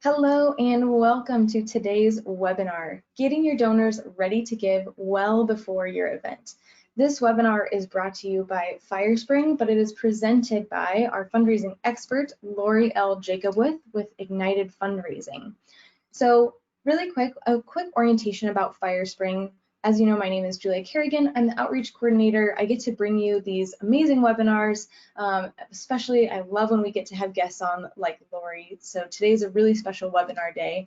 Hello and welcome to today's webinar, Getting Your Donors Ready to Give Well Before Your Event. This webinar is brought to you by Firespring, but it is presented by our fundraising expert, Lori L. Jacobwith with Ignited Fundraising. So really quick, a quick orientation about Firespring. As you know, my name is Julia Kerrigan. I'm the outreach coordinator. I get to bring you these amazing webinars. Especially, I love when we get to have guests on like Lori. So today's a really special webinar day.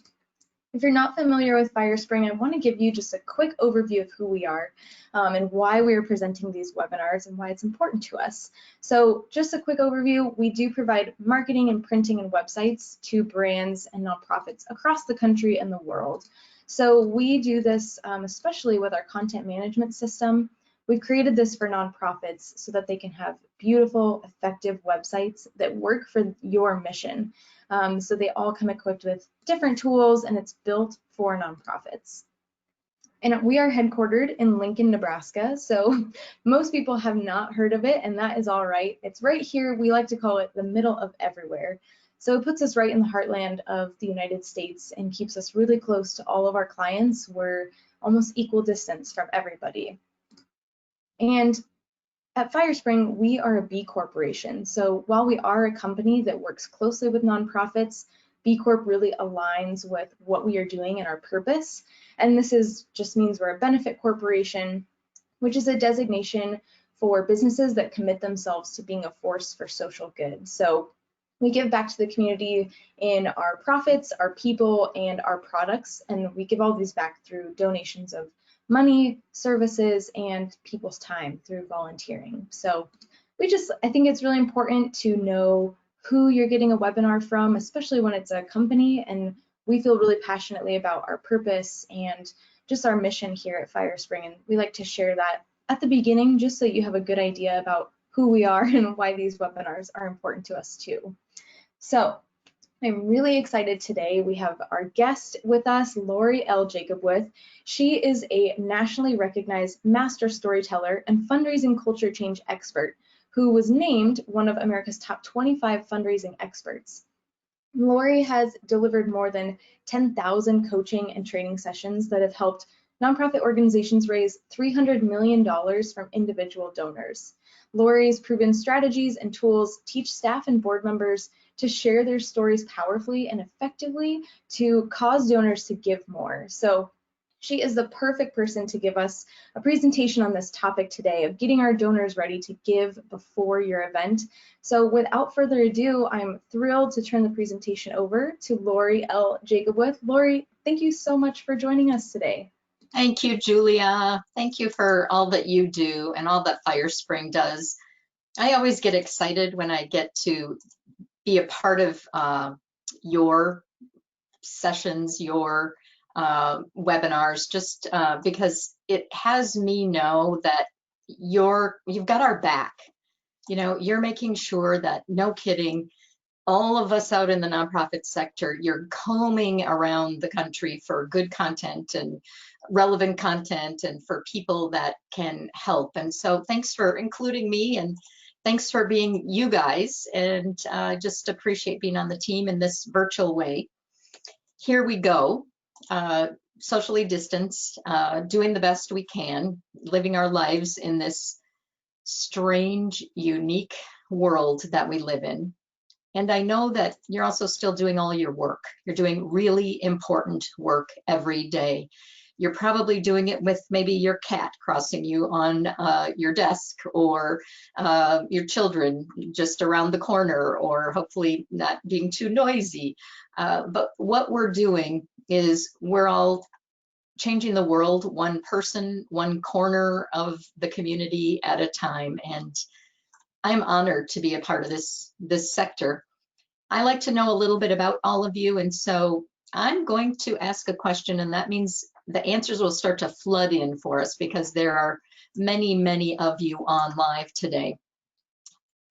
If you're not familiar with Firespring, I want to give you just a quick overview of who we are and why we are presenting these webinars and why it's important to us. So just a quick overview, we do provide marketing and printing and websites to brands and nonprofits across the country and the world. So we do this especially with our content management system. We've created this for nonprofits so that they can have beautiful, effective websites that work for your mission. So they all come equipped with different tools, and it's built for nonprofits. And we are headquartered in Lincoln, Nebraska, so most people have not heard of it, and that is all right. It's right here. We like to call it the middle of everywhere. So it puts us right in the heartland of the United States and keeps us really close to all of our clients. We're almost equal distance from everybody. And at Firespring, we are a B Corporation. So while we are a company that works closely with nonprofits, B Corp really aligns with what we are doing and our purpose. And this just means we're a benefit corporation, which is a designation for businesses that commit themselves to being a force for social good. So we give back to the community in our profits, our people, and our products, and we give all these back through donations of money, services, and people's time through volunteering. So I think it's really important to know who you're getting a webinar from, especially when it's a company, and we feel really passionately about our purpose and just our mission here at Firespring, and we like to share that at the beginning just so you have a good idea about who we are and why these webinars are important to us too. So I'm really excited today. We have our guest with us, Lori L. Jacobwith. She is a nationally recognized master storyteller and fundraising culture change expert who was named one of America's top 25 fundraising experts. Lori has delivered more than 10,000 coaching and training sessions that have helped nonprofit organizations raise $300 million from individual donors. Lori's proven strategies and tools teach staff and board members to share their stories powerfully and effectively to cause donors to give more. So she is the perfect person to give us a presentation on this topic today of getting our donors ready to give before your event. So without further ado, I'm thrilled to turn the presentation over to Lori L. Jacobwith. Lori, thank you so much for joining us today. Thank you, Julia. Thank you for all that you do and all that Firespring does. I always get excited when I get to be a part of your sessions, your webinars, just because it has me know that you've got our back. You know, you're making sure that, no kidding, all of us out in the nonprofit sector, you're combing around the country for good content and relevant content and for people that can help. And so thanks for including me, and thanks for being you guys, and just appreciate being on the team in this virtual way. Here we go, socially distanced, doing the best we can, living our lives in this strange, unique world that we live in. And I know that you're also still doing all your work. You're doing really important work every day. You're probably doing it with maybe your cat crossing you on your desk, or your children just around the corner, or hopefully not being too noisy. But what we're doing is we're all changing the world, one person, one corner of the community at a time. And I'm honored to be a part of this sector. I like to know a little bit about all of you, and so I'm going to ask a question, and that means the answers will start to flood in for us because there are many, many of you on live today.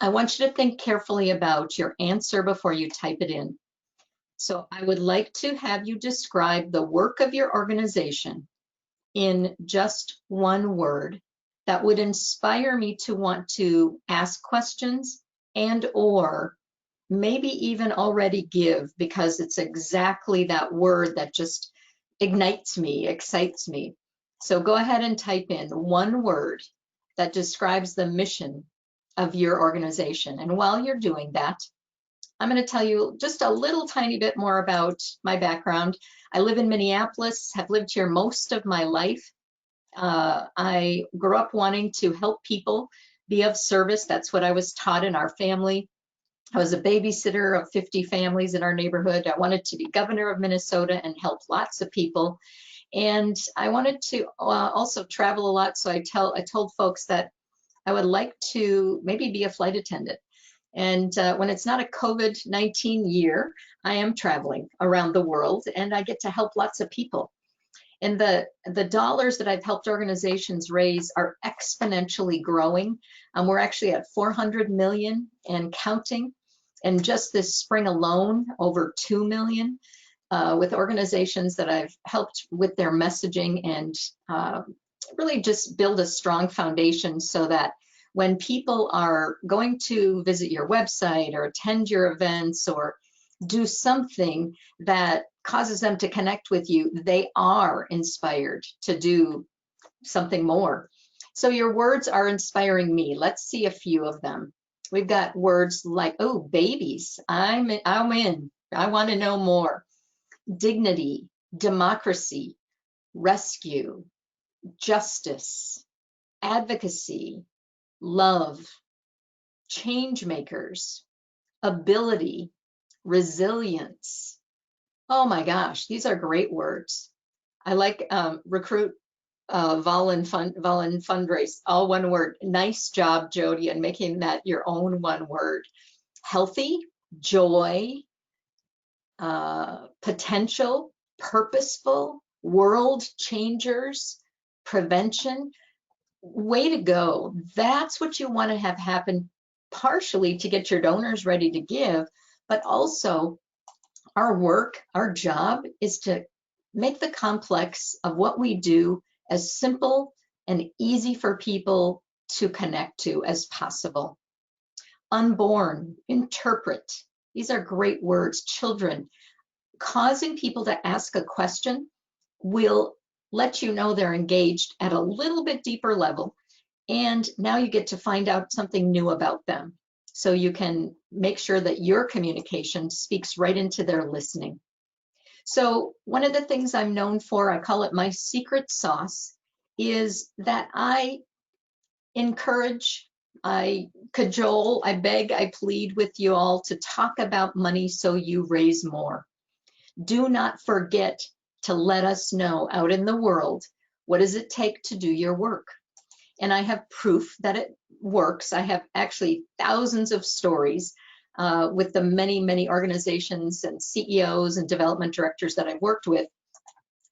I want you to think carefully about your answer before you type it in. So I would like to have you describe the work of your organization in just one word that would inspire me to want to ask questions and or maybe even already give, because it's exactly that word that just ignites me, excites me. So go ahead and type in one word that describes the mission of your organization. And while you're doing that, I'm going to tell you just a little tiny bit more about my background. I live in Minneapolis, have lived here most of my life. I grew up wanting to help people, be of service. That's what I was taught in our family. I was a babysitter of 50 families in our neighborhood. I wanted to be governor of Minnesota and help lots of people. And I wanted to also travel a lot. So I told folks that I would like to maybe be a flight attendant. And when it's not a COVID-19 year, I am traveling around the world and I get to help lots of people. And the dollars that I've helped organizations raise are exponentially growing. We're actually at 400 million and counting. And just this spring alone, over 2 million with organizations that I've helped with their messaging and really just build a strong foundation so that when people are going to visit your website or attend your events or do something that causes them to connect with you, they are inspired to do something more. So your words are inspiring me. Let's see a few of them. We've got words like, oh, babies, I'm in. I want to know more. Dignity, democracy, rescue, justice, advocacy, love, change makers, ability, resilience. Oh my gosh, these are great words. I like recruit, volun fundraise, all one word. Nice job, Jody, and making that your own one word. Healthy, joy, potential, purposeful, world changers, prevention. Way to go. That's what you want to have happen, partially to get your donors ready to give, but also our work, our job is to make the complex of what we do as simple and easy for people to connect to as possible. Unborn, interpret. These are great words. Children. Causing people to ask a question will let you know they're engaged at a little bit deeper level. And now you get to find out something new about them. So you can make sure that your communication speaks right into their listening. So one of the things I'm known for, I call it my secret sauce, is that I encourage, I cajole, I beg, I plead with you all to talk about money so you raise more. Do not forget to let us know out in the world, what does it take to do your work? And I have proof that it works. I have actually thousands of stories with the many, many organizations and CEOs and development directors that I've worked with.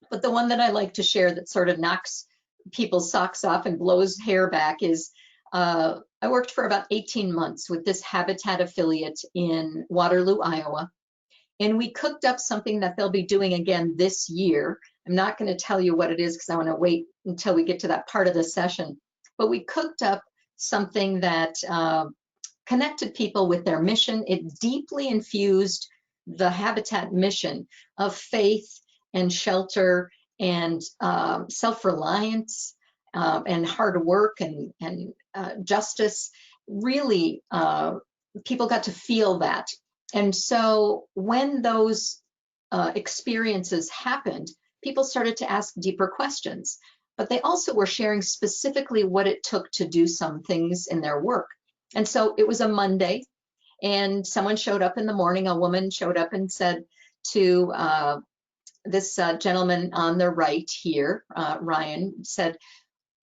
But the one that I like to share that sort of knocks people's socks off and blows hair back is I worked for about 18 months with this Habitat affiliate in Waterloo, Iowa. And we cooked up something that they'll be doing again this year. I'm not going to tell you what it is because I want to wait until we get to that part of the session. But we cooked up something that connected people with their mission. It deeply infused the Habitat mission of faith and shelter and self-reliance and hard work and justice. Really, people got to feel that. And so when those experiences happened, people started to ask deeper questions, but they also were sharing specifically what it took to do some things in their work. And so it was a Monday, and someone showed up in the morning, a woman showed up and said to this gentleman on the right here, Ryan, said,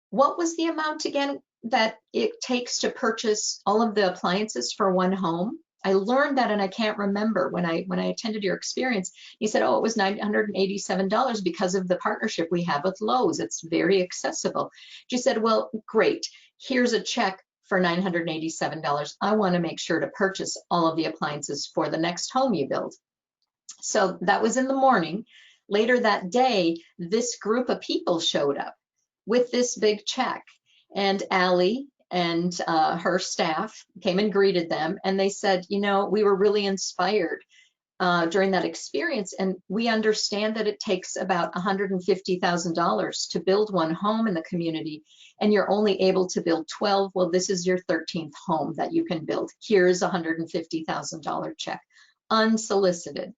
what was the amount again that it takes to purchase all of the appliances for one home? I learned that, and I can't remember when I attended your experience. He said, oh, it was $987 because of the partnership we have with Lowe's. It's very accessible. She said, well, great. Here's a check for $987. I want to make sure to purchase all of the appliances for the next home you build. So that was in the morning. Later that day, this group of people showed up with this big check. And Allie and her staff came and greeted them, and they said, you know, we were really inspired during that experience, and we understand that it takes about $150,000 to build one home in the community, and you're only able to build 12. Well, this is your 13th home that you can build. Here's a $150,000 check, unsolicited.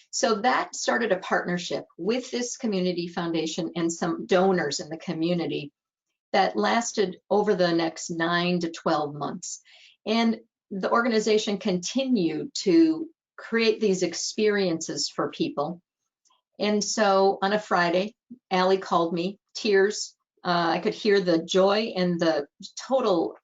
So that started a partnership with this community foundation and some donors in the community that lasted over the next 9 to 12 months. And the organization continued to create these experiences for people. And so on a Friday, Allie called me, tears. I could hear the joy and the total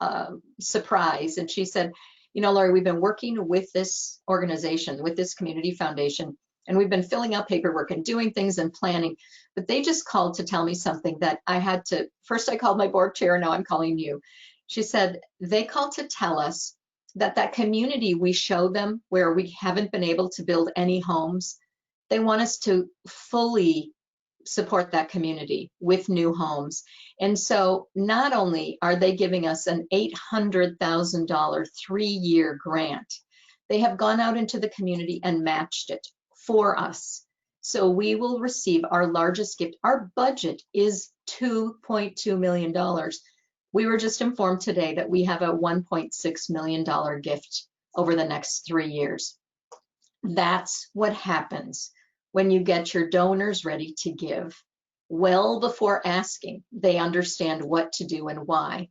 surprise. And she said, you know, Lori, we've been working with this organization, with this community foundation, and we've been filling out paperwork and doing things and planning, but they just called to tell me something that I had to, first I called my board chair, now I'm calling you. She said, they called to tell us that community we show them where we haven't been able to build any homes, they want us to fully support that community with new homes. And so not only are they giving us an $800,000 3-year grant, they have gone out into the community and matched it for us. So we will receive our largest gift. Our budget is $2.2 million. We were just informed today that we have a $1.6 million gift over the next 3 years. That's what happens when you get your donors ready to give. Well before asking, they understand what to do and why.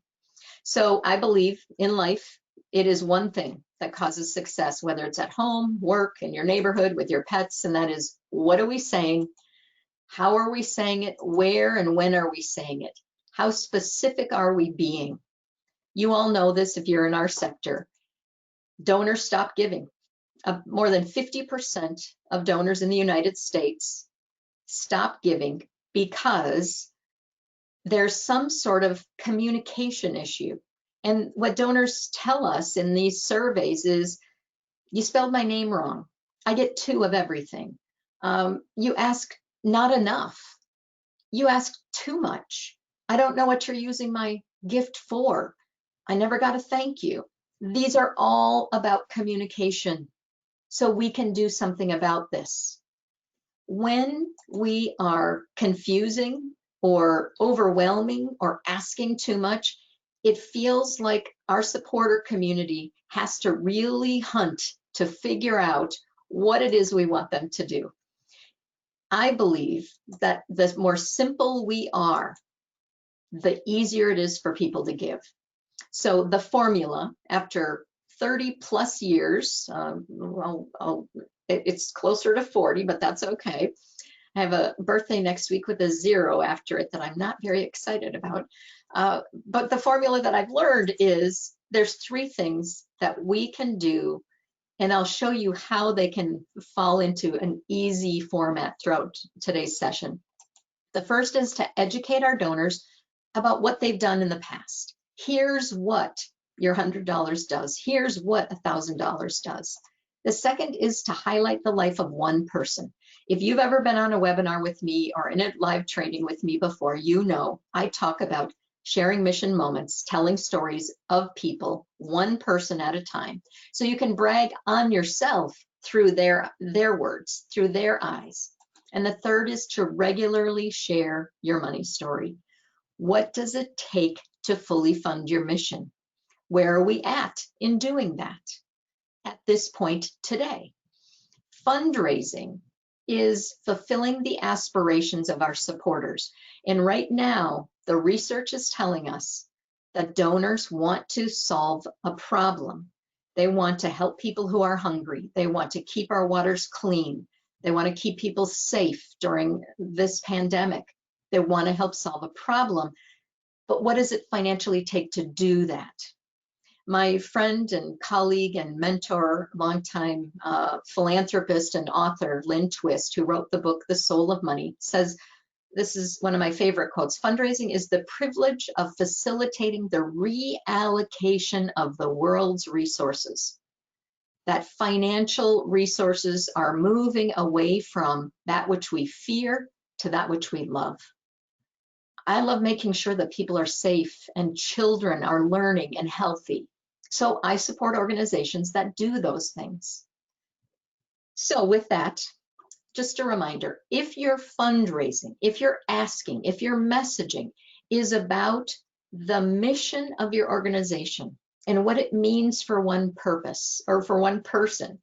So I believe in life, it is one thing that causes success, whether it's at home, work, in your neighborhood, with your pets, and that is, what are we saying? How are we saying it? Where and when are we saying it? How specific are we being? You all know this if you're in our sector. Donors stop giving. More than 50% of donors in the United States stop giving because there's some sort of communication issue. And what donors tell us in these surveys is, you spelled my name wrong. I get 2 of everything. You ask not enough. You ask too much. I don't know what you're using my gift for. I never got a thank you. These are all about communication. So we can do something about this. When we are confusing or overwhelming or asking too much, it feels like our supporter community has to really hunt to figure out what it is we want them to do. I believe that the more simple we are, the easier it is for people to give. So the formula, after 30 plus years, it's closer to 40, but that's okay. I have a birthday next week with a 0 after it that I'm not very excited about. But the formula that I've learned is there's 3 things that we can do, and I'll show you how they can fall into an easy format throughout today's session. The first is to educate our donors about what they've done in the past. Here's what your $100 does. Here's what $1,000 does. The second is to highlight the life of one person. If you've ever been on a webinar with me or in a live training with me before, you know I talk about sharing mission moments, telling stories of people, one person at a time. So you can brag on yourself through their words, through their eyes. And the third is to regularly share your money story. What does it take to fully fund your mission? Where are we at in doing that at this point today? Fundraising is fulfilling the aspirations of our supporters. And right now, the research is telling us that donors want to solve a problem. They want to help people who are hungry. They want to keep our waters clean. They want to keep people safe during this pandemic. They want to help solve a problem. But what does it financially take to do that? My friend and colleague and mentor, longtime philanthropist and author, Lynn Twist, who wrote the book, The Soul of Money, says, this is one of my favorite quotes, fundraising is the privilege of facilitating the reallocation of the world's resources. That financial resources are moving away from that which we fear to that which we love. I love making sure that people are safe and children are learning and healthy. So I support organizations that do those things. So with that, just a reminder, if you're fundraising, if you're asking, if your messaging is about the mission of your organization and what it means for one purpose or for one person,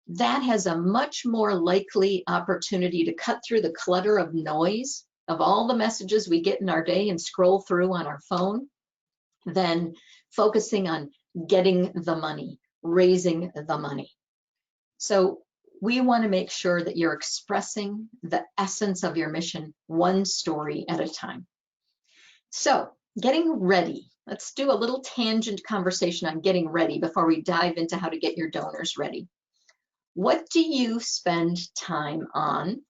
that has a much more likely opportunity to cut through the clutter of noise of all the messages we get in our day and scroll through on our phone than focusing on getting the money, raising the money. So we want to make sure that you're expressing the essence of your mission one story at a time. So getting ready. Let's do a little tangent conversation on getting ready before we dive into how to get your donors ready. What do you spend time on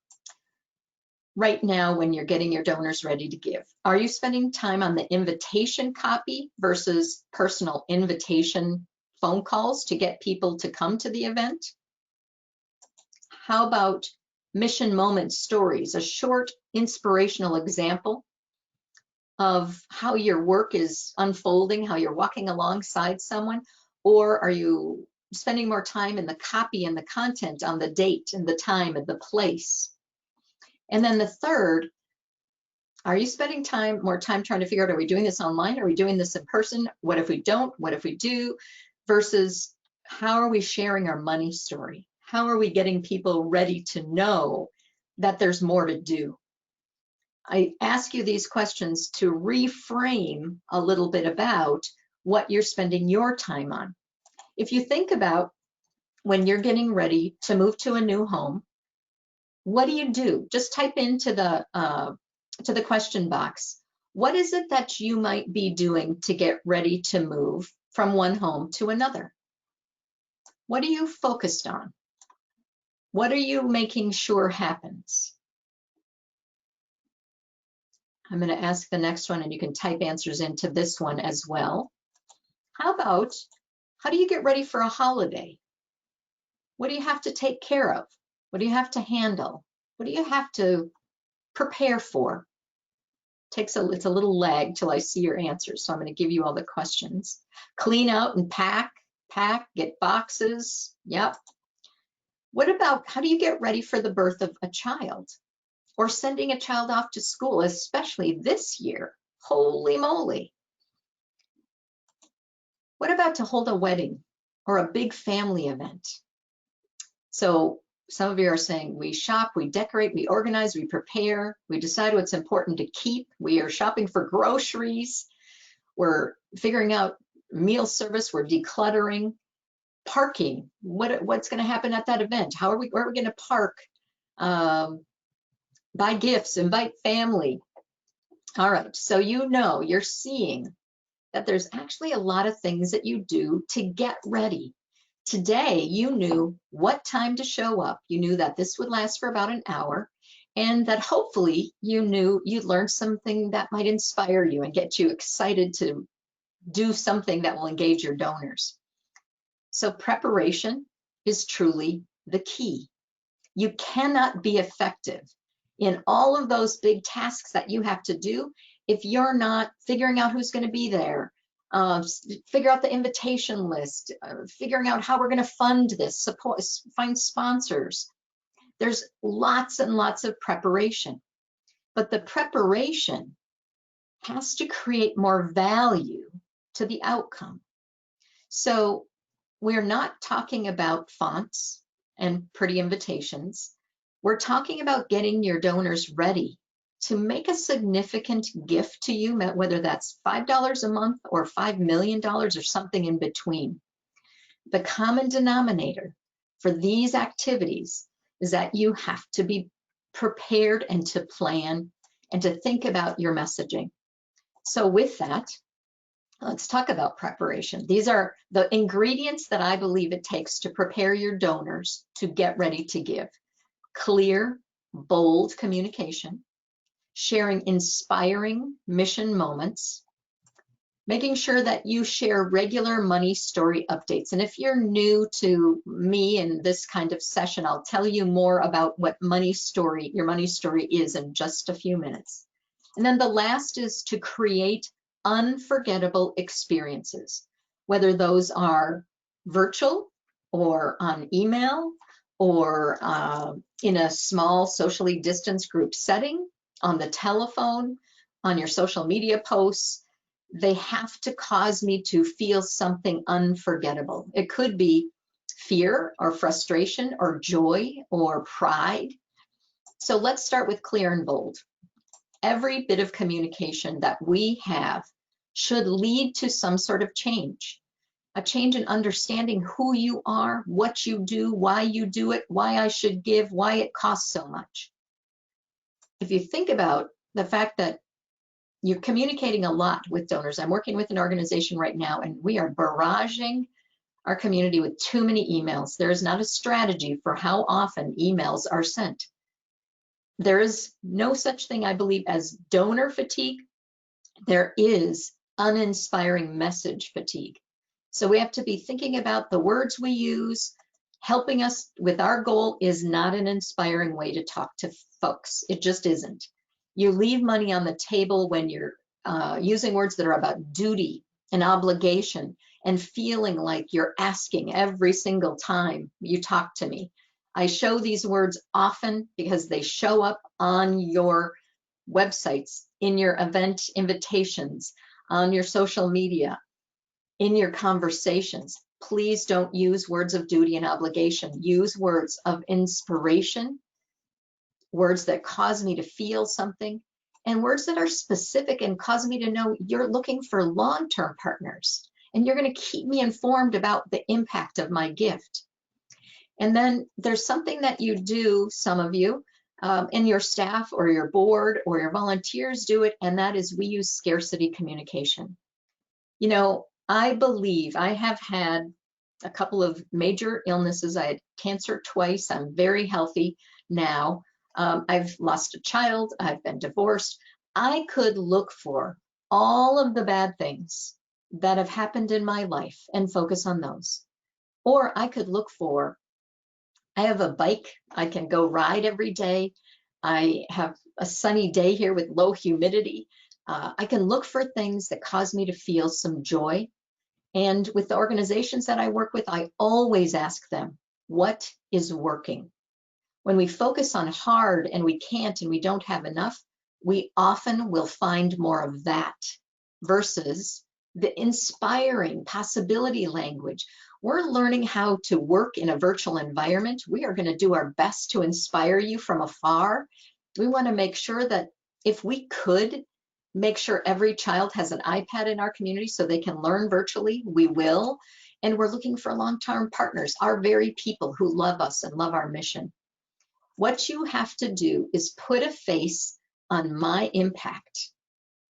right now when you're getting your donors ready to give? Are you spending time on the invitation copy versus personal invitation phone calls to get people to come to the event? How about mission moment stories, a short inspirational example of how your work is unfolding, how you're walking alongside someone? Or are you spending more time in the copy and the content on the date and the time and the place? And then the third, are you spending more time trying to figure out, are we doing this online? Are we doing this in person? What if we don't? What if we do? Versus how are we sharing our money story? How are we getting people ready to know that there's more to do? I ask you these questions to reframe a little bit about what you're spending your time on. If you think about when you're getting ready to move to a new home, what do? Just type into the question box. What is it that you might be doing to get ready to move from one home to another? What are you focused on? What are you making sure happens? I'm going to ask the next one, and you can type answers into this one as well. How about, how do you get ready for a holiday? What do you have to take care of? What do you have to handle? What do you have to prepare for? It's a little lag till I see your answers, so I'm going to give you all the questions. Clean out and pack, get boxes. Yep. What about, how do you get ready for the birth of a child or sending a child off to school, especially this year? Holy moly. What about to hold a wedding or a big family event? So some of you are saying we shop, we decorate, we organize, we prepare, we decide what's important to keep. We are shopping for groceries. We're figuring out meal service. We're decluttering. Parking. What's going to happen at that event? Where are we going to park? Buy gifts, invite family. All right. So you're seeing that there's actually a lot of things that you do to get ready. Today, you knew what time to show up. You knew that this would last for about an hour, and that hopefully you knew you'd learn something that might inspire you and get you excited to do something that will engage your donors. So preparation is truly the key. You cannot be effective in all of those big tasks that you have to do if you're not figuring out who's going to be there, figure out the invitation list, figuring out how we're going to fund this, find sponsors. There's lots and lots of preparation, but the preparation has to create more value to the outcome. So we're not talking about fonts and pretty invitations. We're talking about getting your donors ready to make a significant gift to you, whether that's $5 a month or $5 million or something in between. The common denominator for these activities is that you have to be prepared and to plan and to think about your messaging. So with that, let's talk about preparation. These are the ingredients that I believe it takes to prepare your donors to get ready to give. Clear, bold communication, sharing inspiring mission moments, making sure that you share regular money story updates. And if you're new to me in this kind of session, I'll tell you more about what your money story is in just a few minutes. And then the last is to create unforgettable experiences, whether those are virtual or on email or in a small socially distanced group setting, on the telephone, on your social media posts. They have to cause me to feel something unforgettable. It could be fear or frustration or joy or pride. So let's start with clear and bold. Every bit of communication that we have should lead to some sort of change, a change in understanding who you are, what you do, why you do it, why I should give, why it costs so much. If you think about the fact that you're communicating a lot with donors, I'm working with an organization right now, and we are barraging our community with too many emails. There is not a strategy for how often emails are sent. There is no such thing, I believe, as donor fatigue. There is uninspiring message fatigue. So we have to be thinking about the words we use. Helping us with our goal is not an inspiring way to talk to folks. It just isn't. You leave money on the table when you're using words that are about duty and obligation and feeling like you're asking every single time you talk to me. I show these words often because they show up on your websites, in your event invitations, on your social media, in your conversations. Please don't use words of duty and obligation. Use words of inspiration, words that cause me to feel something, and words that are specific and cause me to know you're looking for long-term partners and you're going to keep me informed about the impact of my gift. And then there's something that you do, some of you, and your staff or your board or your volunteers do it, and that is we use scarcity communication. You know, I believe I have had a couple of major illnesses. I had cancer twice. I'm very healthy now. I've lost a child. I've been divorced. I could look for all of the bad things that have happened in my life and focus on those. Or I could look for, I have a bike. I can go ride every day. I have a sunny day here with low humidity. I can look for things that cause me to feel some joy. And with the organizations that I work with, I always ask them, what is working? When we focus on hard and we can't and we don't have enough, we often will find more of that versus the inspiring possibility language. We're learning how to work in a virtual environment. We are going to do our best to inspire you from afar. We want to make sure that if we could make sure every child has an iPad in our community so they can learn virtually, we will. And we're looking for long-term partners, our very people who love us and love our mission. What you have to do is put a face on my impact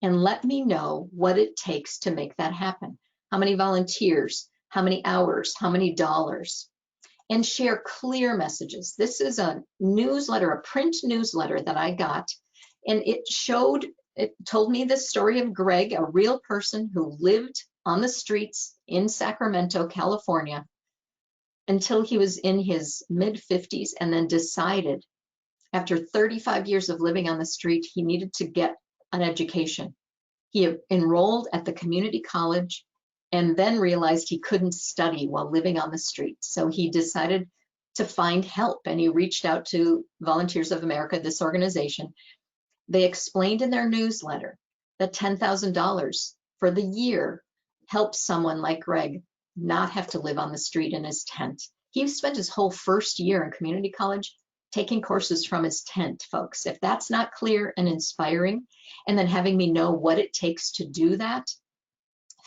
and let me know what it takes to make that happen. How many volunteers, how many hours, how many dollars, and share clear messages. This is a newsletter, a print newsletter that I got, and it told me the story of Greg, a real person who lived on the streets in Sacramento, California, until he was in his mid-50s and then decided after 35 years of living on the street, he needed to get an education. He enrolled at the community college and then realized he couldn't study while living on the street. So he decided to find help, and he reached out to Volunteers of America, this organization. They explained in their newsletter that $10,000 for the year helps someone like Greg not have to live on the street in his tent. He spent his whole first year in community college taking courses from his tent, folks. If that's not clear and inspiring, and then having me know what it takes to do that,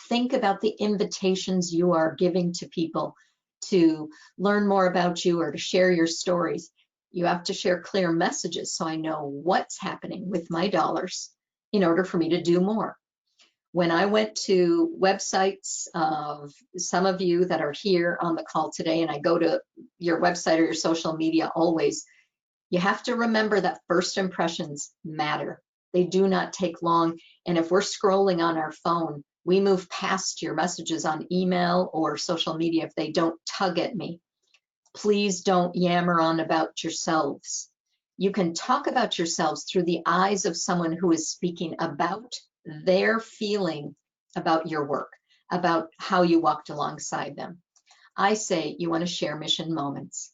think about the invitations you are giving to people to learn more about you or to share your stories. You have to share clear messages so I know what's happening with my dollars in order for me to do more. When I went to websites of some of you that are here on the call today, and I go to your website or your social media always, you have to remember that first impressions matter. They do not take long. And if we're scrolling on our phone, we move past your messages on email or social media if they don't tug at me. Please don't yammer on about yourselves. You can talk about yourselves through the eyes of someone who is speaking about their feeling about your work, about how you walked alongside them. I say you want to share mission moments.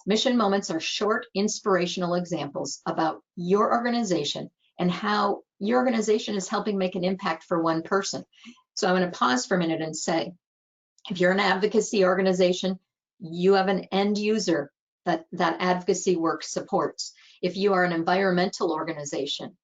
Mission moments are short, inspirational examples about your organization and how your organization is helping make an impact for one person. So I'm going to pause for a minute and say, if you're an advocacy organization, you have an end user that advocacy work supports. If you are an environmental organization,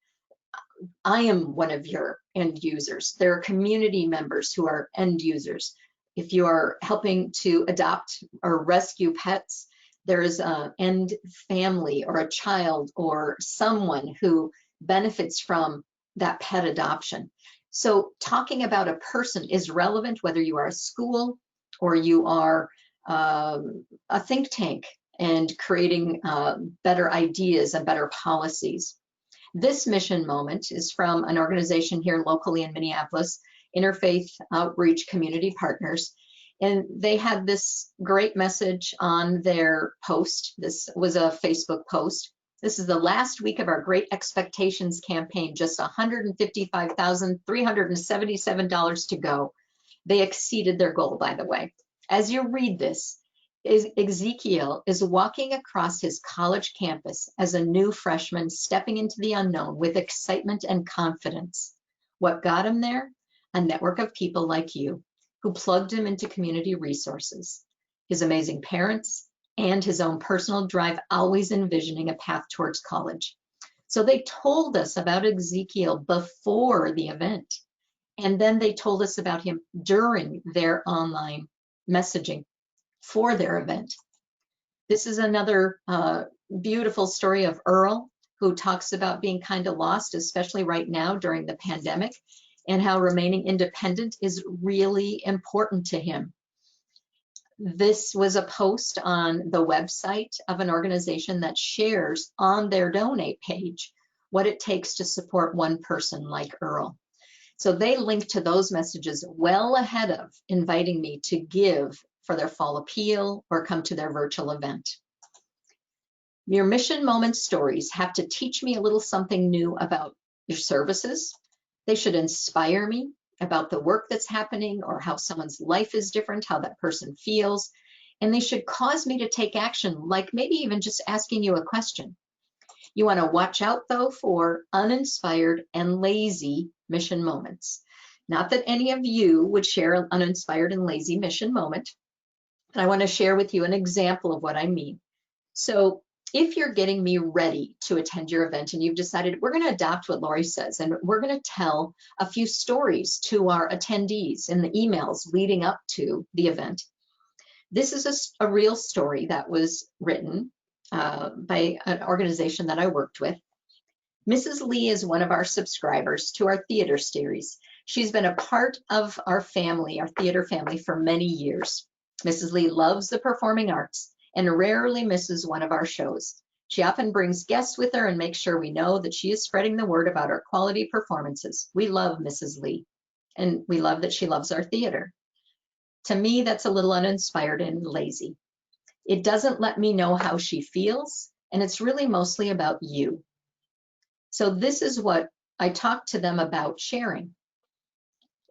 I am one of your end users. There are community members who are end users. If you are helping to adopt or rescue pets, there is an end family or a child or someone who benefits from that pet adoption. So talking about a person is relevant whether you are a school or you are a think tank and creating better ideas and better policies. This mission moment is from an organization here locally in Minneapolis, Interfaith Outreach Community Partners. And they had this great message on their post. This was a Facebook post. This is the last week of our Great Expectations campaign, just $155,377 to go. They exceeded their goal, by the way. As you read this, Ezekiel is walking across his college campus as a new freshman, stepping into the unknown with excitement and confidence. What got him there? A network of people like you who plugged him into community resources, his amazing parents, and his own personal drive, always envisioning a path towards college. So they told us about Ezekiel before the event, and then they told us about him during their online messaging for their event. This is another beautiful story of Earl, who talks about being kind of lost, especially right now during the pandemic, and how remaining independent is really important to him. This was a post on the website of an organization that shares on their donate page what it takes to support one person like Earl. So they link to those messages well ahead of inviting me to give for their fall appeal or come to their virtual event. Your mission moment stories have to teach me a little something new about your services. They should inspire me about the work that's happening or how someone's life is different, how that person feels. And they should cause me to take action, like maybe even just asking you a question. You want to watch out, though, for uninspired and lazy mission moments. Not that any of you would share an uninspired and lazy mission moment, but I want to share with you an example of what I mean. So if you're getting me ready to attend your event and you've decided we're going to adopt what Lori says and we're going to tell a few stories to our attendees in the emails leading up to the event, this is a real story that was written by an organization that I worked with. Mrs. Lee is one of our subscribers to our theater series. She's been a part of our family, our theater family, for many years. Mrs. Lee loves the performing arts and rarely misses one of our shows. She often brings guests with her and makes sure we know that she is spreading the word about our quality performances. We love Mrs. Lee, and we love that she loves our theater. To me, that's a little uninspired and lazy. It doesn't let me know how she feels, and it's really mostly about you. So this is what I talk to them about sharing.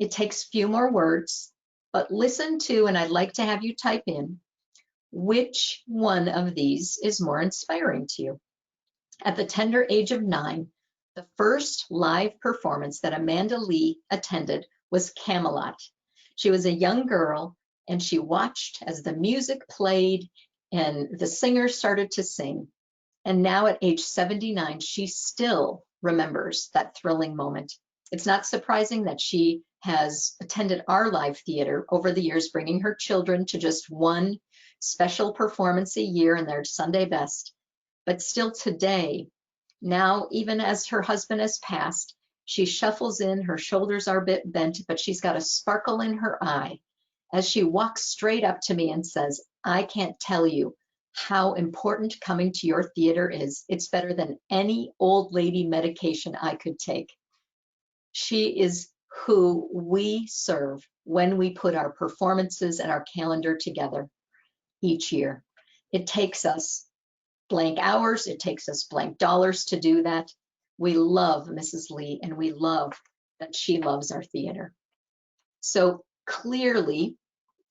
It takes few more words, but listen to, and I'd like to have you type in, which one of these is more inspiring to you? At the tender age of 9, the first live performance that Amanda Lee attended was Camelot. She was a young girl, and she watched as the music played and the singer started to sing. And now at age 79, she still remembers that thrilling moment. It's not surprising that she has attended our live theater over the years, bringing her children to just one special performance a year in their Sunday best. But still today, now even as her husband has passed, she shuffles in, her shoulders are a bit bent, but she's got a sparkle in her eye as she walks straight up to me and says, I can't tell you how important coming to your theater is. It's better than any old lady medication I could take. She is who we serve when we put our performances and our calendar together each year. It takes us blank hours. It takes us blank dollars to do that. We love Mrs. Lee, and we love that she loves our theater. So clearly,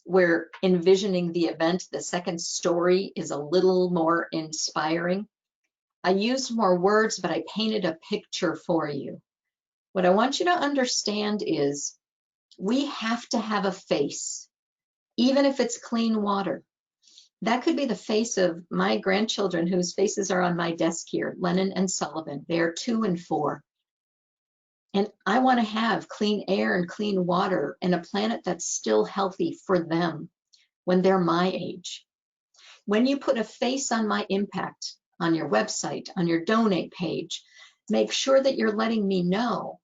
we're envisioning the event. The second story is a little more inspiring. I used more words, but I painted a picture for you. What I want you to understand is we have to have a face, even if it's clean water. That could be the face of my grandchildren, whose faces are on my desk here, Lennon and Sullivan. They are 2 and 4. And I want to have clean air and clean water and a planet that's still healthy for them when they're my age. When you put a face on my impact on your website, on your donate page, make sure that you're letting me know.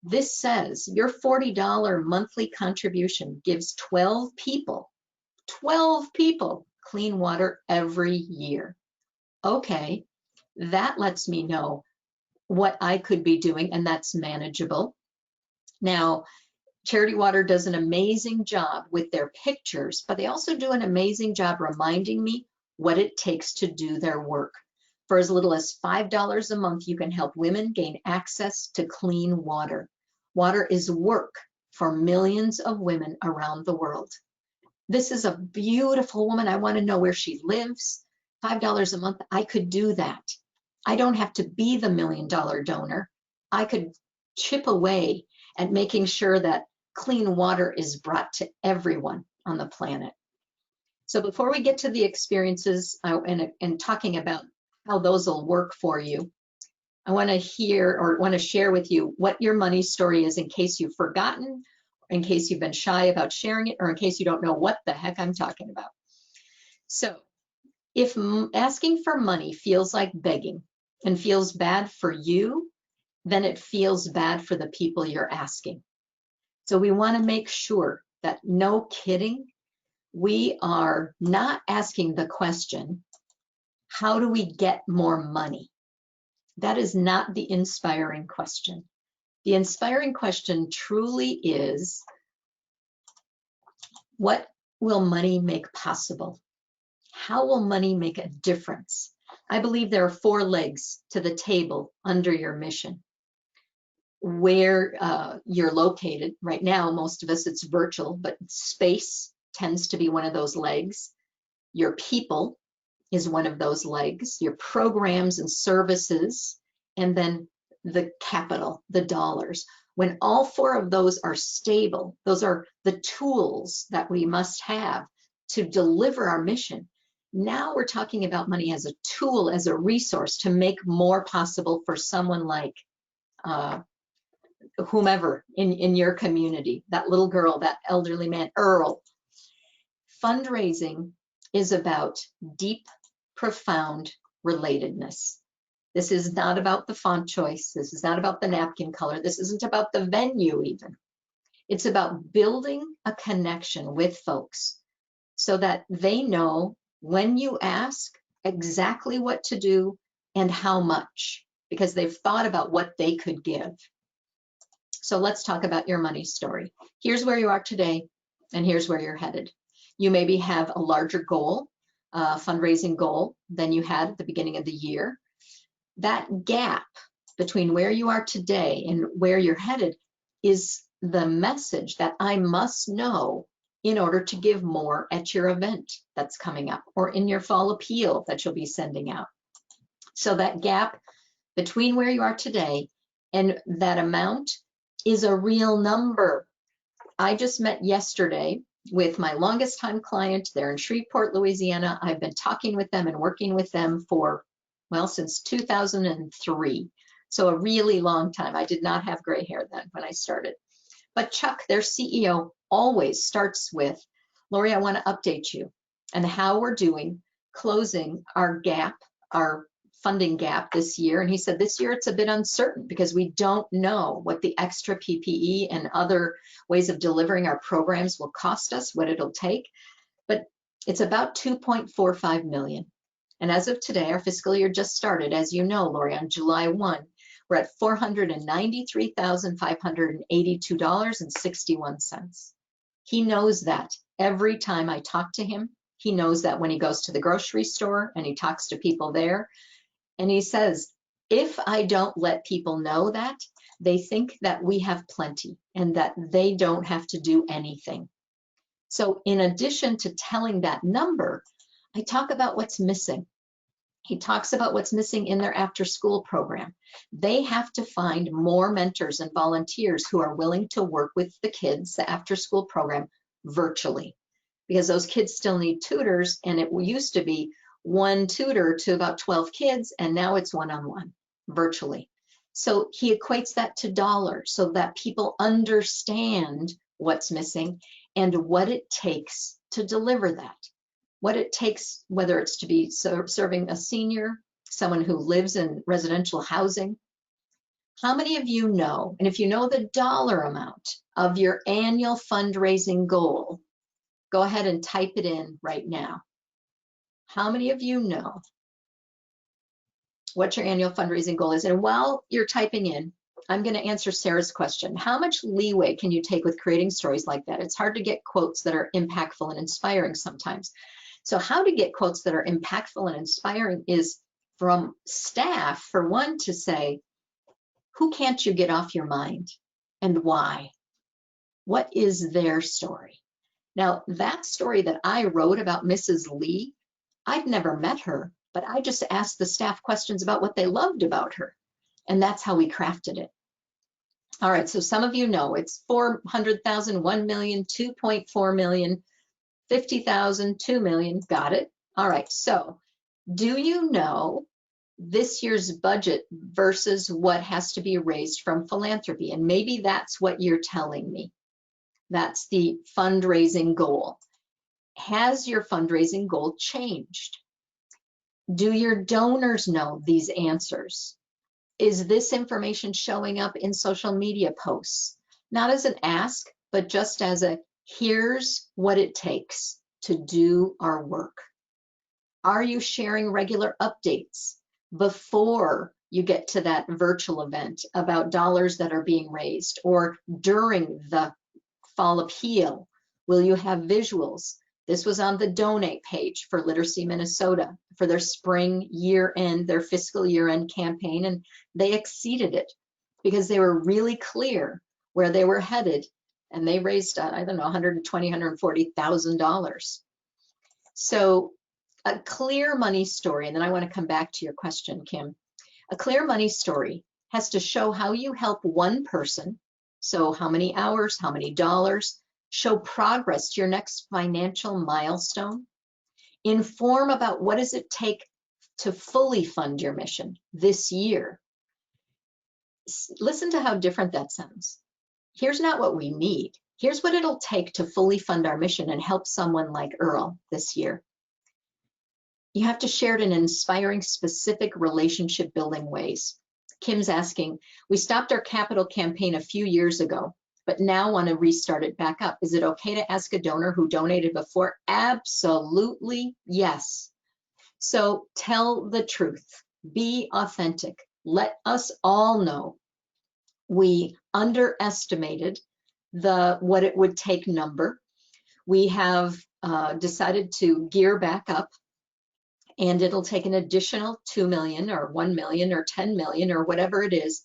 This says your $40 monthly contribution gives 12 people clean water every year. Okay, that lets me know what I could be doing, and that's manageable. Now, Charity Water does an amazing job with their pictures, but they also do an amazing job reminding me what it takes to do their work. For as little as $5 a month, you can help women gain access to clean water. Water is work for millions of women around the world. This is a beautiful woman. I want to know where she lives. $5 a month, I could do that. I don't have to be the $1 million donor. I could chip away at making sure that clean water is brought to everyone on the planet. So before we get to the experiences and talking about how those will work for you, I want to share with you what your money story is in case you've forgotten, in case you've been shy about sharing it, or in case you don't know what the heck I'm talking about. So if asking for money feels like begging and feels bad for you, then it feels bad for the people you're asking. So we want to make sure that, no kidding, we are not asking the question, how do we get more money? That is not the inspiring question. The inspiring question truly is, what will money make possible? How will money make a difference? I believe there are 4 legs to the table under your mission. Where you're located right now, most of us, it's virtual, but space tends to be one of those legs. Your people is one of those legs, your programs and services, and then the capital, the dollars. When all 4 of those are stable, those are the tools that we must have to deliver our mission. Now we're talking about money as a tool, as a resource to make more possible for someone like whomever in your community, that little girl, that elderly man, Earl. Fundraising is about deep, profound relatedness. This is not about the font choice. This is not about the napkin color. This isn't about the venue even. It's about building a connection with folks so that they know when you ask exactly what to do and how much, because they've thought about what they could give. So let's talk about your money story. Here's where you are today, and here's where you're headed. You maybe have a larger goal, fundraising goal, than you had at the beginning of the year. That gap between where you are today and where you're headed is the message that I must know in order to give more at your event that's coming up, or in your fall appeal that you'll be sending out. So that gap between where you are today and that amount is a real number. I just met yesterday with my longest time client. They're in Shreveport, Louisiana. I've been talking with them and working with them for, well, since 2003. So a really long time. I did not have gray hair then when I started. But Chuck, their CEO, always starts with, Lori, I want to update you and how we're doing closing our gap, our funding gap this year. And he said, this year it's a bit uncertain because we don't know what the extra PPE and other ways of delivering our programs will cost us, what it'll take. But it's about 2.45 million. And as of today, our fiscal year just started, as you know, Lori, on July 1, we're at $493,582.61. He knows that every time I talk to him, He knows that when he goes to the grocery store and he talks to people there, and he says, if I don't let people know that, they think that we have plenty and that they don't have to do anything. So in addition to telling that number, I talk about what's missing. He talks about what's missing in their after-school program. They have to find more mentors and volunteers who are willing to work with the kids, the after-school program, virtually, because those kids still need tutors, and it used to be one tutor to about 12 kids, and now it's one-on-one virtually. So he equates that to dollars so that people understand what's missing and what it takes to deliver that. What it takes, whether it's to be serving a senior, someone who lives in residential housing. How many of you know, and if you know the dollar amount of your annual fundraising goal, go ahead and type it in right now. How many of you know what your annual fundraising goal is? And while you're typing in, I'm going to answer Sarah's question. How much leeway can you take with creating stories like that? It's hard to get quotes that are impactful and inspiring sometimes. So how to get quotes that are impactful and inspiring is from staff, for one, to say, who can't you get off your mind and why? What is their story? Now, that story that I wrote about Mrs. Lee, I'd never met her, but I just asked the staff questions about what they loved about her. And that's how we crafted it. All right, so some of you know it's 400,000, 1 million, 2.4 million, 50,000, 2 million, got it. All right, so do you know this year's budget versus what has to be raised from philanthropy? And maybe that's what you're telling me. That's the fundraising goal. Has your fundraising goal changed? Do your donors know these answers? Is this information showing up in social media posts? Not as an ask, but just as a, here's what it takes to do our work. Are you sharing regular updates before you get to that virtual event about dollars that are being raised, or during the fall appeal? Will you have visuals? This was on the donate page for Literacy Minnesota for their spring year-end, their fiscal year-end campaign, and they exceeded it because they were really clear where they were headed, and they raised, I don't know, $120,000, $140,000. So a clear money story, and then I want to come back to your question, Kim. A clear money story has to show how you help one person, so how many hours, how many dollars, show progress to your next financial milestone, inform about what does it take to fully fund your mission this year. Listen to how different that sounds. Here's not what we need. Here's what it'll take to fully fund our mission and help someone like Earl this year. You have to share it in inspiring, specific relationship building ways. Kim's asking, we stopped our capital campaign a few years ago, but now want to restart it back up. Is it okay to ask a donor who donated before? Absolutely yes. So tell the truth, be authentic. Let us all know we underestimated the what it would take number. We have decided to gear back up, and it'll take an additional 2 million or 1 million or 10 million or whatever it is.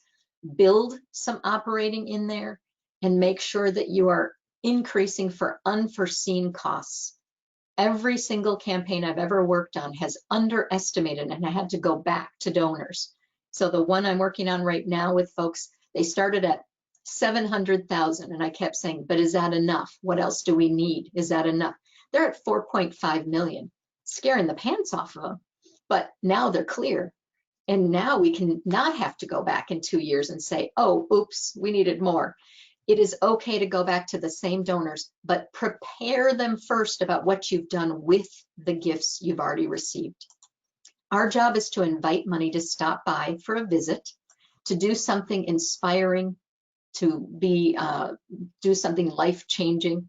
Build some operating in there and make sure that you are increasing for unforeseen costs. Every single campaign I've ever worked on has underestimated, and I had to go back to donors. So the one I'm working on right now with folks, they started at 700,000, and I kept saying, but is that enough? What else do we need? Is that enough? They're at 4.5 million, scaring the pants off of them, but now they're clear. And now we can not have to go back in 2 years and say, oh, oops, we needed more. It is okay to go back to the same donors, but prepare them first about what you've done with the gifts you've already received. Our job is to invite money to stop by for a visit, to do something inspiring, to do something life-changing.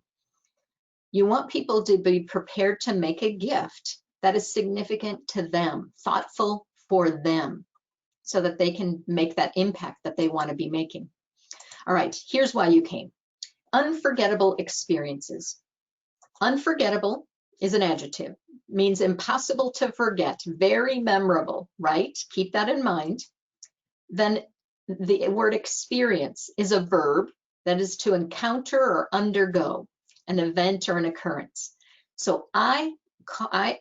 You want people to be prepared to make a gift that is significant to them, thoughtful for them, so that they can make that impact that they want to be making. All right, here's why you came. Unforgettable experiences. Unforgettable is an adjective, means impossible to forget, very memorable, right? Keep that in mind. Then the word experience is a verb that is to encounter or undergo an event or an occurrence. So I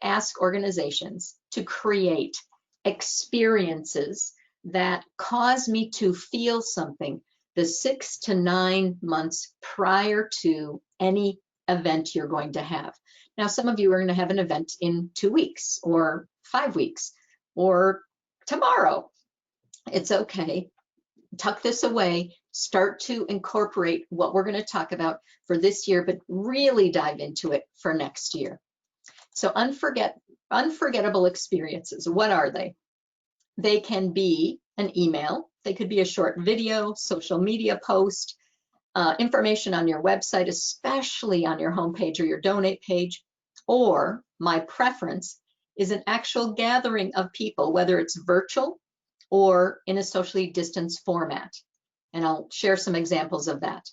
ask organizations to create experiences that cause me to feel something the 6 to 9 months prior to any event you're going to have. Now, some of you are going to have an event in 2 weeks or 5 weeks or tomorrow. It's okay. Tuck this away, start to incorporate what we're going to talk about for this year, but really dive into it for next year. So unforgettable experiences, what are they? They can be an email, they could be a short video, social media post, information on your website, especially on your homepage or your donate page, or my preference is an actual gathering of people, whether it's virtual or in a socially distanced format. And I'll share some examples of that.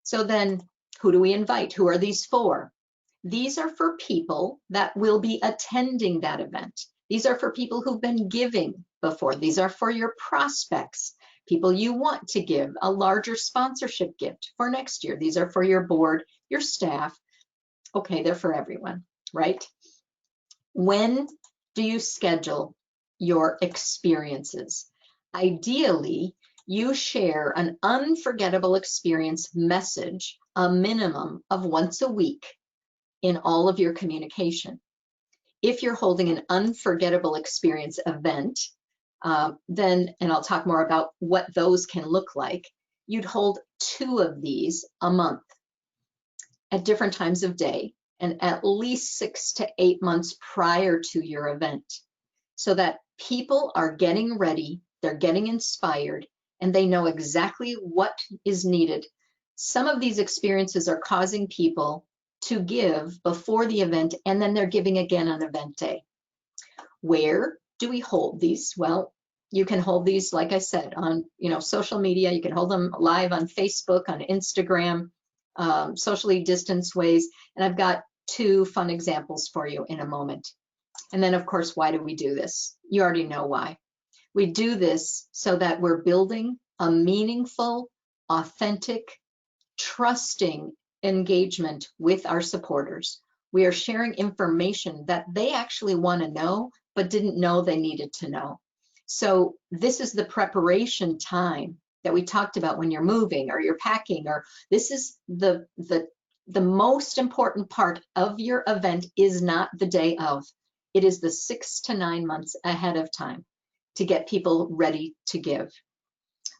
So then, who do we invite? Who are these for? These are for people that will be attending that event. These are for people who've been giving before. These are for your prospects, people you want to give a larger sponsorship gift for next year. These are for your board, your staff. Okay, they're for everyone, right? When do you schedule your experiences? Ideally, you share an unforgettable experience message, a minimum of once a week in all of your communication. If you're holding an unforgettable experience event, then, and I'll talk more about what those can look like, you'd hold 2 of these a month at different times of day and at least 6 to 8 months prior to your event, so that people are getting ready, they're getting inspired, and they know exactly what is needed. Some of these experiences are causing people to give before the event, and then they're giving again on event day. Where do we hold these? Well, you can hold these, like I said, on social media. You can hold them live on Facebook, on Instagram, socially distanced ways. And I've got 2 fun examples for you in a moment. And then, of course, why do we do this? You already know why. We do this so that we're building a meaningful, authentic, trusting engagement with our supporters. We are sharing information that they actually want to know, but didn't know they needed to know. So this is the preparation time that we talked about when you're moving or you're packing, or this is the most important part of your event is not the day of. It is the 6 to 9 months ahead of time to get people ready to give.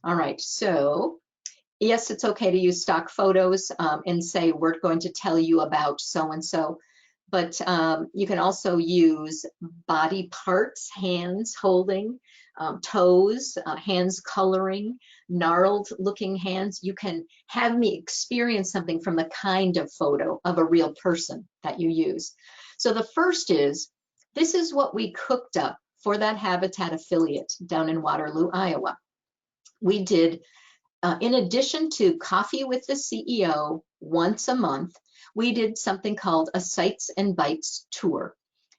All right, so yes, it's okay to use stock photos and say, we're going to tell you about so-and-so, but you can also use body parts, hands holding, toes, hands coloring, gnarled looking hands. You can have me experience something from the kind of photo of a real person that you use. So the first is, this is what we cooked up for that Habitat affiliate down in Waterloo, Iowa. We did, in addition to coffee with the CEO once a month, we did something called a Sights and Bites tour.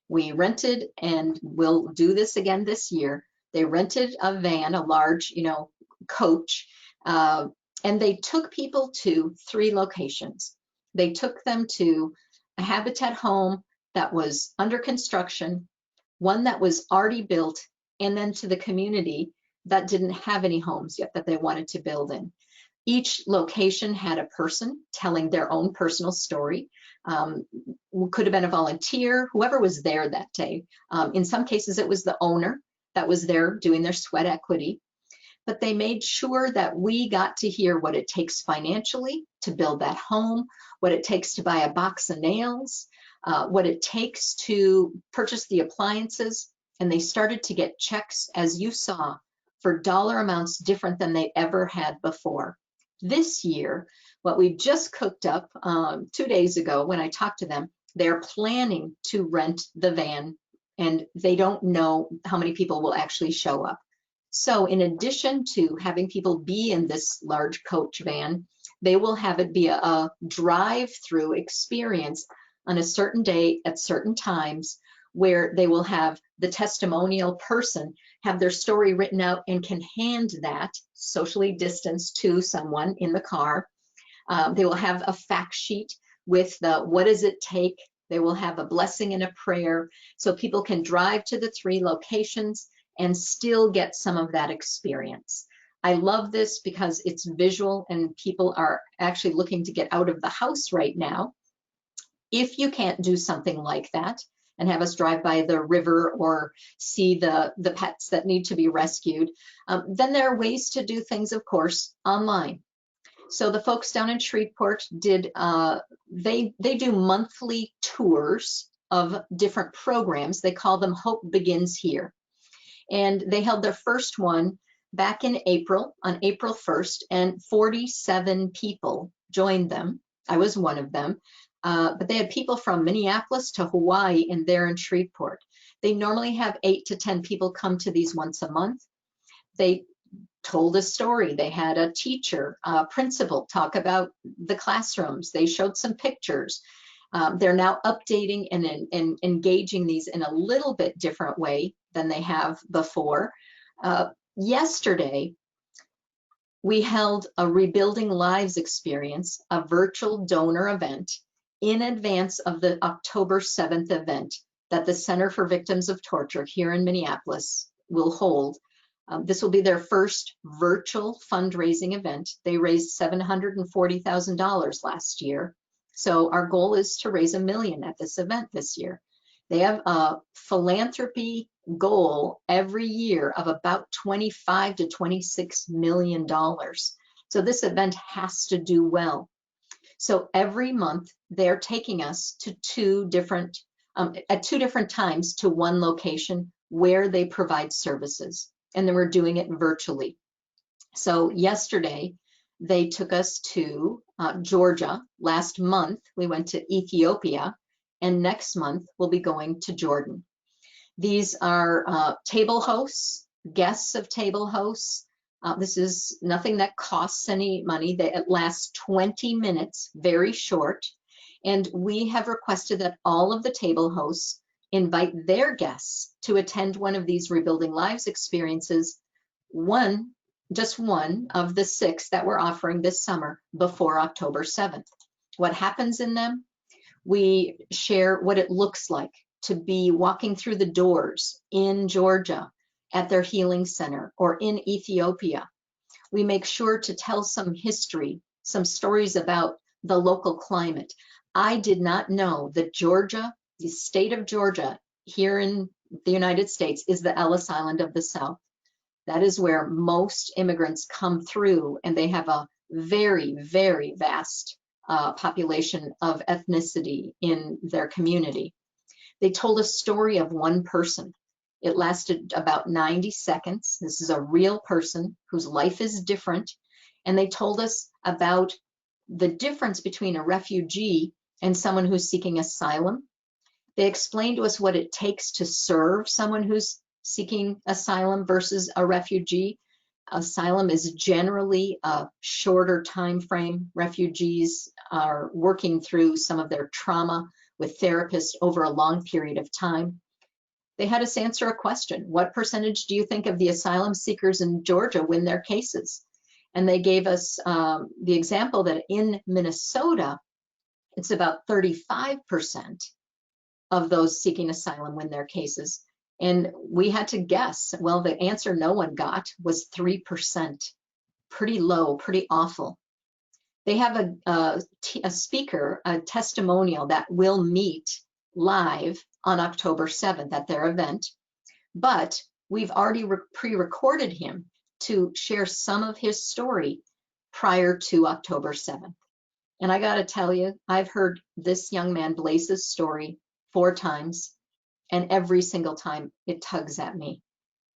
We rented, and we'll do this again this year, they rented a van, a large, coach, and they took people to 3 locations. They took them to a Habitat home that was under construction, one that was already built, and then to the community that didn't have any homes yet that they wanted to build in. Each location had a person telling their own personal story. Could have been a volunteer, whoever was there that day. In some cases, it was the owner that was there doing their sweat equity. But they made sure that we got to hear what it takes financially to build that home, what it takes to buy a box of nails, what it takes to purchase the appliances. And they started to get checks, as you saw, for dollar amounts different than they ever had before. This year, what we just cooked up 2 days ago when I talked to them, they're planning to rent the van, and they don't know how many people will actually show up. So in addition to having people be in this large coach van, they will have it be a drive-through experience on a certain day at certain times, where they will have the testimonial person have their story written out and can hand that socially distanced to someone in the car. They will have a fact sheet with the what does it take. They will have a blessing and a prayer, so people can drive to the 3 locations and still get some of that experience. I love this because it's visual and people are actually looking to get out of the house right now. If you can't do something like that and have us drive by the river or see the pets that need to be rescued, then there are ways to do things, of course, online. So the folks down in Shreveport did, they do monthly tours of different programs. They call them Hope Begins Here. And they held their first one back in April, on April 1st, and 47 people joined them. I was one of them. But they had people from Minneapolis to Hawaii and there in Shreveport. They normally have 8 to 10 people come to these once a month. They told a story. They had a teacher, a principal talk about the classrooms. They showed some pictures. They're now updating and engaging these in a little bit different way than they have before. Yesterday, we held a Rebuilding Lives experience, a virtual donor event in advance of the October 7th event that the Center for Victims of Torture here in Minneapolis will hold. This will be their first virtual fundraising event. They raised $740,000 last year. So our goal is to raise $1 million at this event this year. They have a philanthropy goal every year of about $25 to $26 million. So this event has to do well. So every month they're taking us to at 2 different times to one location where they provide services. And then we're doing it virtually. So yesterday, they took us to Georgia. Last month, we went to Ethiopia. And next month, we'll be going to Jordan. These are table hosts, guests of table hosts. This is nothing that costs any money. It lasts 20 minutes, very short. And we have requested that all of the table hosts invite their guests to attend one of these Rebuilding Lives experiences, just one of the 6 that we're offering this summer before October 7th. What happens in them? We share what it looks like to be walking through the doors in Georgia at their healing center or in Ethiopia. We make sure to tell some history, some stories about the local climate. I did not know that Georgia, the state of Georgia here in the United States, is the Ellis Island of the South. That is where most immigrants come through, and they have a very, very vast population of ethnicity in their community. They told a story of one person. It lasted about 90 seconds. This is a real person whose life is different. And they told us about the difference between a refugee and someone who's seeking asylum. They explained to us what it takes to serve someone who's seeking asylum versus a refugee. Asylum is generally a shorter time frame. Refugees are working through some of their trauma with therapists over a long period of time. They had us answer a question. What percentage do you think of the asylum seekers in Georgia win their cases? And they gave us the example that in Minnesota, it's about 35% of those seeking asylum win their cases. And we had to guess. Well, the answer no one got was 3%. Pretty low, pretty awful. They have a speaker, a testimonial that will meet live on October 7th at their event. But we've already pre-recorded him to share some of his story prior to October 7th. And I got to tell you, I've heard this young man Blaze's story 4 times, and every single time it tugs at me.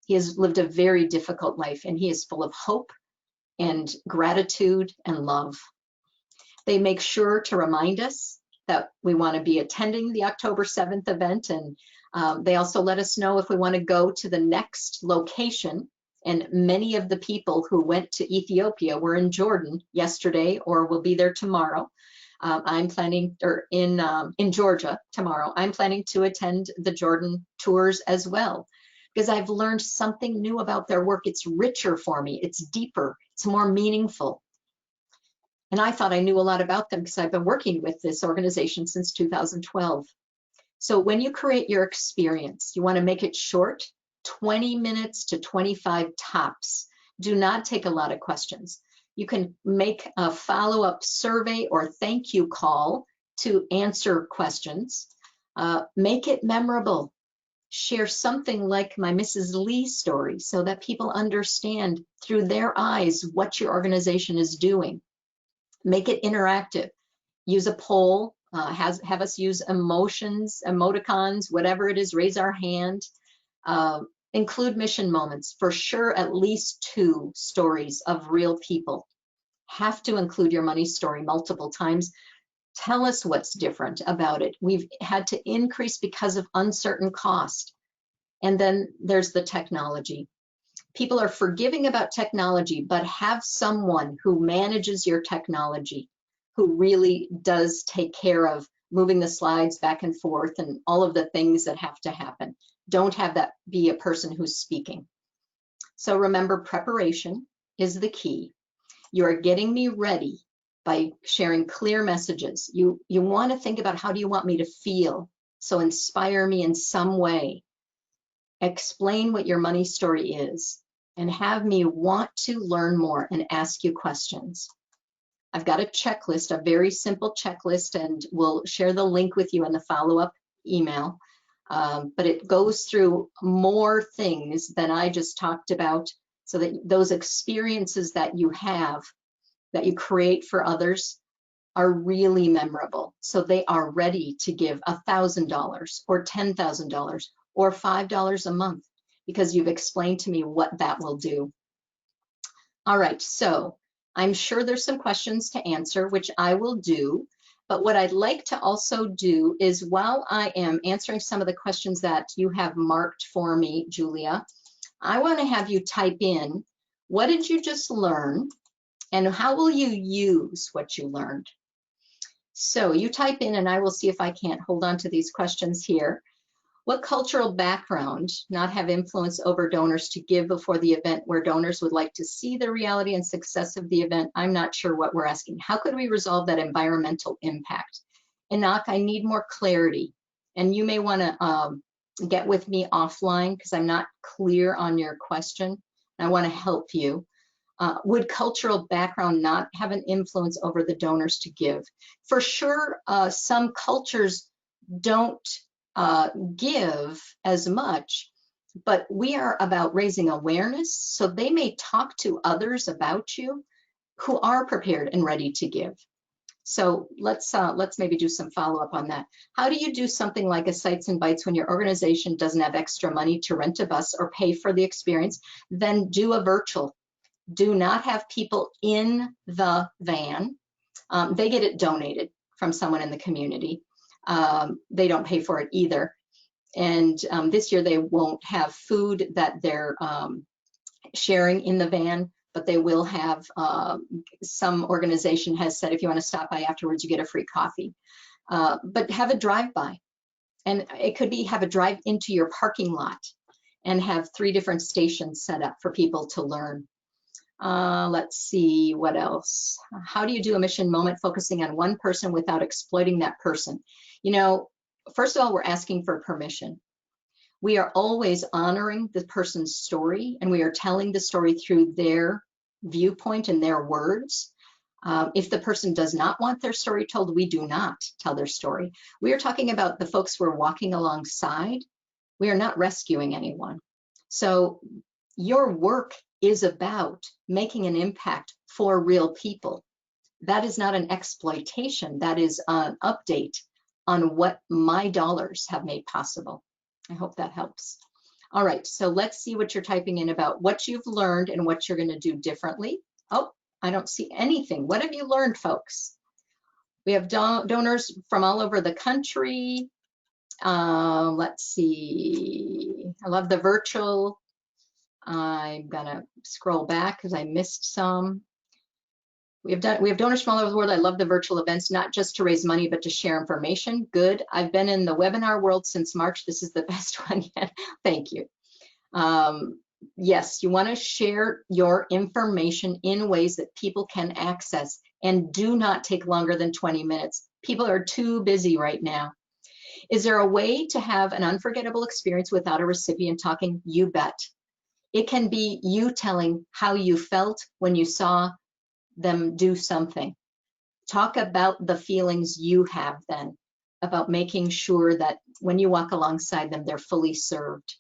He has lived a very difficult life, and he is full of hope and gratitude and love. They make sure to remind us that we want to be attending the October 7th event, and they also let us know if we want to go to the next location. And many of the people who went to Ethiopia were in Jordan yesterday or will be there tomorrow. I'm planning, or in Georgia tomorrow, I'm planning to attend the Jordan tours as well, because I've learned something new about their work. It's richer for me, it's deeper, it's more meaningful. And I thought I knew a lot about them because I've been working with this organization since 2012. So when you create your experience, you want to make it short, 20 minutes to 25 tops. Do not take a lot of questions. You can make a follow-up survey or thank you call to answer questions. Make it memorable. Share something like my Mrs. Lee story so that people understand through their eyes what your organization is doing. Make it interactive. Use a poll, have us use emotions, emoticons, whatever it is, raise our hand. Include mission moments. For sure, at least 2 stories of real people. Have to include your money story multiple times. Tell us what's different about it. We've had to increase because of uncertain cost. And then there's the technology. People are forgiving about technology, but have someone who manages your technology, who really does take care of moving the slides back and forth and all of the things that have to happen. Don't have that be a person who's speaking. So remember, preparation is the key. You are getting me ready by sharing clear messages. You want to think about, how do you want me to feel? So inspire me in some way. Explain what your money story is and have me want to learn more and ask you questions. I've got a checklist, a very simple checklist, and we'll share the link with you in the follow-up email. But it goes through more things than I just talked about, so that those experiences that you have, that you create for others, are really memorable. So they are ready to give $1,000 or $10,000 or $5 a month, because you've explained to me what that will do. All right, so I'm sure there's some questions to answer, which I will do. But what I'd like to also do is, while I am answering some of the questions that you have marked for me, Julia, I want to have you type in, what did you just learn? And how will you use what you learned? So you type in, and I will see if I can't hold on to these questions here. What cultural background not have influence over donors to give before the event, where donors would like to see the reality and success of the event? I'm not sure what we're asking. How could we resolve that environmental impact? Enoch, I need more clarity. And you may want to get with me offline, because I'm not clear on your question. I want to help you. Would cultural background not have an influence over the donors to give? For sure, some cultures don't give as much, but we are about raising awareness, so they may talk to others about you who are prepared and ready to give. So let's maybe do some follow-up on that. How do you do something like a Sites and Bites when your organization doesn't have extra money to rent a bus or pay for the experience? Then do a virtual. Do not have people in the van. They get it donated from someone in the community. They don't pay for it either. And this year they won't have food that they're sharing in the van, but they will have, some organization has said, if you want to stop by afterwards, you get a free coffee. But have a drive-by. And it could be, have a drive into your parking lot and have 3 different stations set up for people to learn. Let's see, what else? How do you do a mission moment focusing on one person without exploiting that person? You know, first of all, we're asking for permission. We are always honoring the person's story, and we are telling the story through their viewpoint and their words. If the person does not want their story told, we do not tell their story. We are talking about the folks we're walking alongside. We are not rescuing anyone. So your work is about making an impact for real people. That is not an exploitation. That is an update on what my dollars have made possible. I hope that helps. All right, so let's see what you're typing in about what you've learned and what you're going to do differently. Oh, I don't see anything. What have you learned, folks? We have donors from all over the country. Let's see. I love the virtual. I'm gonna scroll back because I missed some. We have donors from all over the world. I love the virtual events, not just to raise money, but to share information. Good. I've been in the webinar world since March. This is the best one yet. Thank you. Yes, you want to share your information in ways that people can access, and do not take longer than 20 minutes. People are too busy right now. Is there a way to have an unforgettable experience without a recipient talking? You bet. It can be you telling how you felt when you saw them do something. Talk about the feelings you have then, about making sure that when you walk alongside them, they're fully served.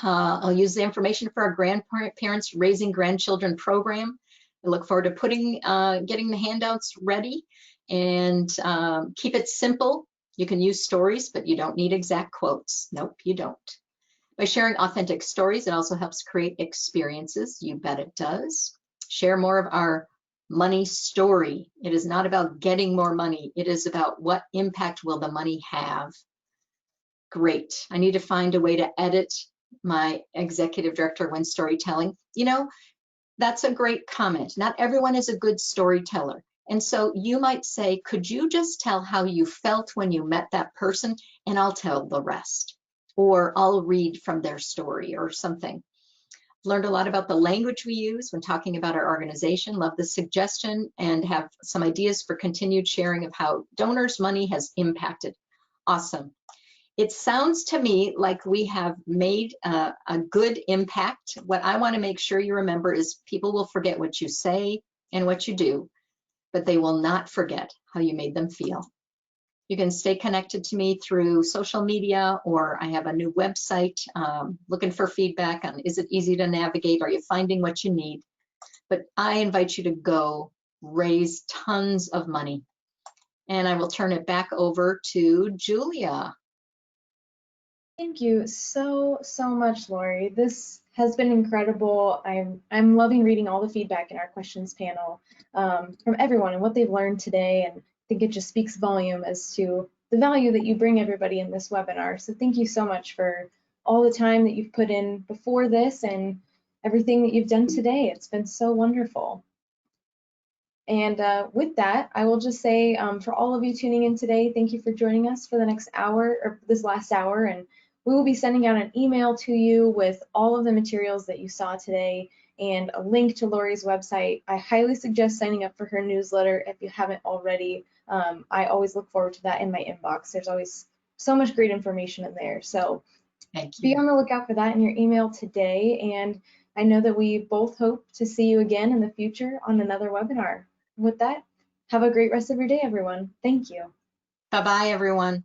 I'll use the information for our grandparents raising grandchildren program. I look forward to getting the handouts ready, and keep it simple. You can use stories, but you don't need exact quotes. Nope, you don't. By sharing authentic stories, it also helps create experiences. You bet it does. Share more of our money story. It is not about getting more money. It is about what impact will the money have. Great. I need to find a way to edit my executive director when storytelling. You know, that's a great comment. Not everyone is a good storyteller. And so you might say, could you just tell how you felt when you met that person, and I'll tell the rest, or I'll read from their story or something. Learned a lot about the language we use when talking about our organization. Love the suggestion, and have some ideas for continued sharing of how donors' money has impacted. Awesome. It sounds to me like we have made a good impact. What I want to make sure you remember is people will forget what you say and what you do, but they will not forget how you made them feel. You can stay connected to me through social media, or I have a new website, looking for feedback on, is it easy to navigate? Are you finding what you need? But I invite you to go raise tons of money. And I will turn it back over to Julia. Thank you so much, Lori. This has been incredible. I'm loving reading all the feedback in our questions panel from everyone and what they've learned today, and I think it just speaks volume as to the value that you bring everybody in this webinar. So thank you so much for all the time that you've put in before this and everything that you've done today. It's been so wonderful. And with that, I will just say for all of you tuning in today, thank you for joining us for the next hour, or this last hour, and we will be sending out an email to you with all of the materials that you saw today and a link to Lori's website. I highly suggest signing up for her newsletter if you haven't already. I always look forward to that in my inbox. There's always so much great information in there. So be on the lookout for that in your email today. And I know that we both hope to see you again in the future on another webinar. With that, have a great rest of your day, everyone. Thank you. Bye-bye, everyone.